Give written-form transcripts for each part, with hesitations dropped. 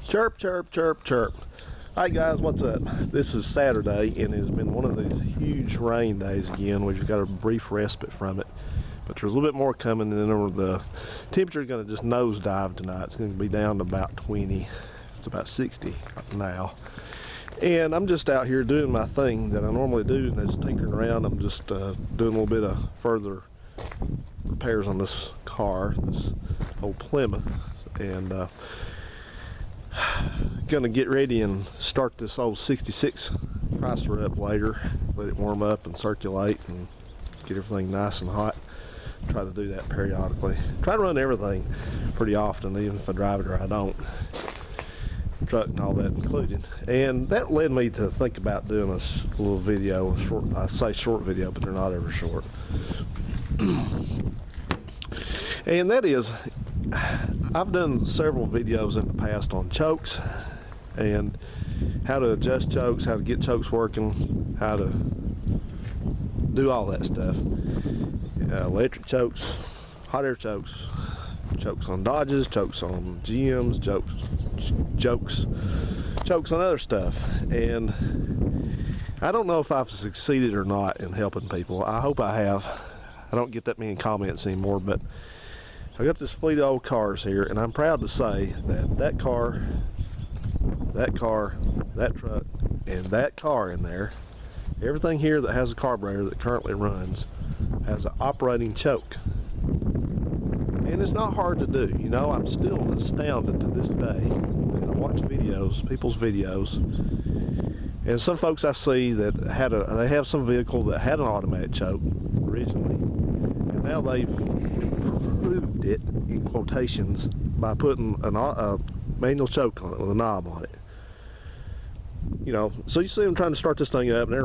Chirp, chirp, chirp, chirp. Hi guys, what's up? This is Saturday and it has been one of these huge rain days again. We've got a brief respite from it, but there's a little bit more coming, and then the temperature is going to just nosedive tonight. It's going to be down to about 20. It's about 60 now. And I'm just out here doing my thing that I normally do, and that's tinkering around. I'm just doing a little bit of further repairs on this car, this old Plymouth, and gonna get ready and start this old 66 Chrysler up later, let it warm up and circulate and get everything nice and hot. Try to do that periodically. Try to run everything pretty often, even if I drive it or I don't. Truck and all that included. And that led me to think about doing a little video, a short, I say short video, but they're not ever short. And that is, I've done several videos in the past on chokes and how to adjust chokes, how to get chokes working, how to do all that stuff. Electric chokes, hot air chokes, chokes on Dodges, chokes on GMs, chokes on other stuff. And I don't know if I've succeeded or not in helping people. I hope I have. I don't get that many comments anymore, but I got this fleet of old cars here, and I'm proud to say that that car, that truck, and that car in there, everything here that has a carburetor that currently runs has an operating choke. And it's not hard to do. You know, I'm still astounded to this day. And I watch videos, people's videos, and some folks I see that they have some vehicle that had an automatic choke originally, and now they've improved it in quotations by putting a manual choke on it with a knob on it. You know, so you see them trying to start this thing up, and they're,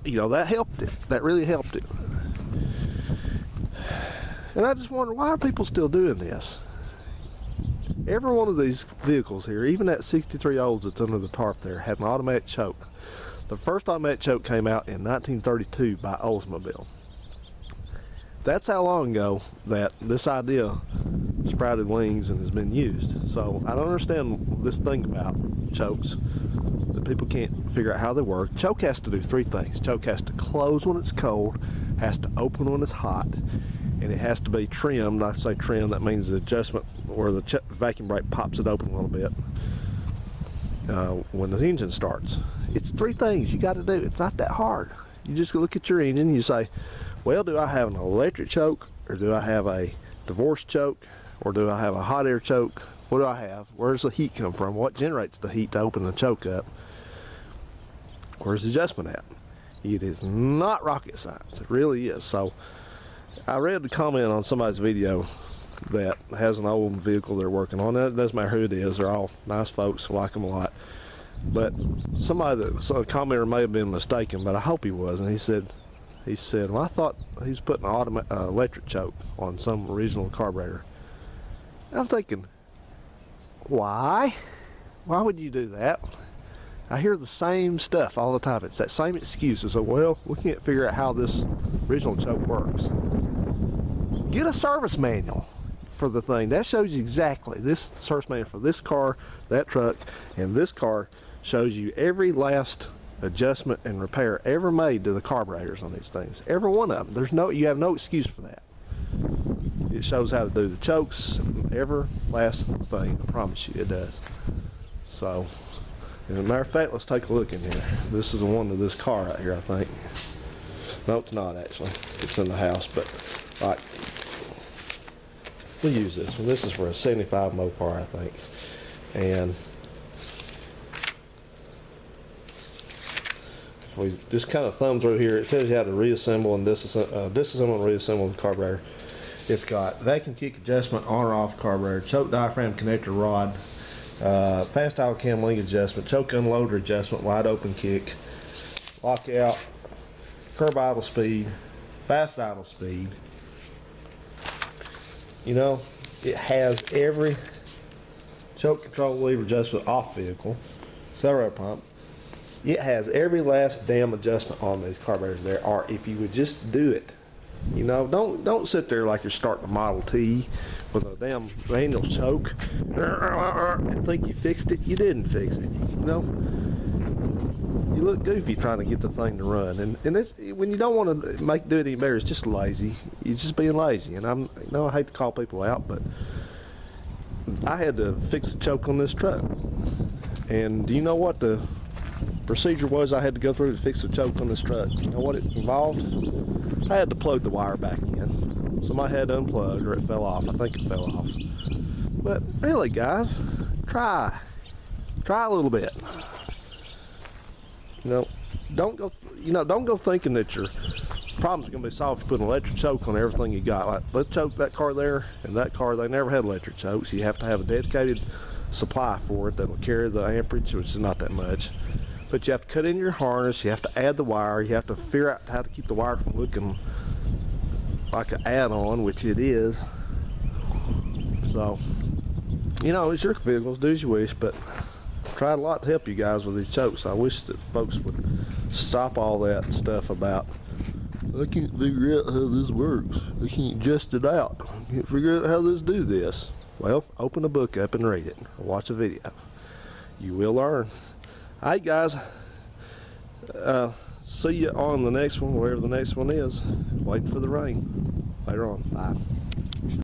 you know, that helped it. That really helped it. And I just wonder, why are people still doing this? Every one of these vehicles here, even that 63 Olds that's under the tarp there, had an automatic choke. The first automatic choke came out in 1932 by Oldsmobile. That's how long ago that this idea sprouted wings and has been used. So I don't understand this thing about chokes that people can't figure out how they work. Choke has to do three things. Choke has to close when it's cold, has to open when it's hot, and it has to be trimmed. I say trim, that means the adjustment where the vacuum brake pops it open a little bit when the engine starts. It's three things you got to do. It's not that hard. You just look at your engine and you say, well, do I have an electric choke, or do I have a divorce choke, or do I have a hot air choke? What do I have? Where's the heat come from? What generates the heat to open the choke up? Where's the adjustment at? It is not rocket science. It really is. So I read the comment on somebody's video that has an old vehicle they're working on. It doesn't matter who it is. They're all nice folks. I like them a lot. But a commenter may have been mistaken, but I hope he was. And he said, well, I thought he was putting an electric choke on some original carburetor. I'm thinking, why? Why would you do that? I hear the same stuff all the time. It's that same excuse. It's like, well, we can't figure out how this original choke works. Get a service manual for the thing. That shows you exactly. This service manual for this car, that truck, and this car shows you every last adjustment and repair ever made to the carburetors on these things. Every one of them. You have no excuse for that. It shows how to do the chokes, every last thing. I promise you it does. So, as a matter of fact, let's take a look in here. This is the one to this car right here, I think. No, it's not actually. It's in the house, but like, we'll use this one. This is for a 75 Mopar, I think. And if we just kind of thumb through here, it tells you how to reassemble and disassemble and reassemble the carburetor. It's got vacuum kick adjustment, on or off carburetor, choke diaphragm connector rod, fast idle cam link adjustment, choke unloader adjustment, wide open kick, lockout, curb idle speed, fast idle speed. You know, it has every choke control lever adjustment off vehicle, accelerator pump. It has every last damn adjustment on these carburetors there are. If you would just do it, You know, don't sit there like you're starting a Model T with a damn manual choke and think you fixed it. You didn't fix it. You know, you look goofy trying to get the thing to run, and it's, when you don't want to do it any better, it's just lazy. You're just being lazy, and I hate to call people out, but I had to fix the choke on this truck. And do you know what the procedure was I had to go through to fix the choke on this truck? You know what it involved? I had to plug the wire back in. Somebody had to unplug, or it fell off. I think it fell off. But really, guys, try a little bit. You know, don't go thinking that your problem's gonna be solved if you put an electric choke on everything you got. Like, let's choke that car there, and that car, they never had electric chokes. You have to have a dedicated supply for it that'll carry the amperage, which is not that much. But you have to cut in your harness, you have to add the wire, you have to figure out how to keep the wire from looking like an add-on, which it is. So, you know, it's your vehicles, do as you wish, but tried a lot to help you guys with these chokes. I wish that folks would stop all that stuff about, I can't figure out how this works. I can't adjust it out. I can't figure out how this do this. Well, open a book up and read it, or watch a video. You will learn. Alright guys, see you on the next one, wherever the next one is. Waiting for the rain. Later on. Bye.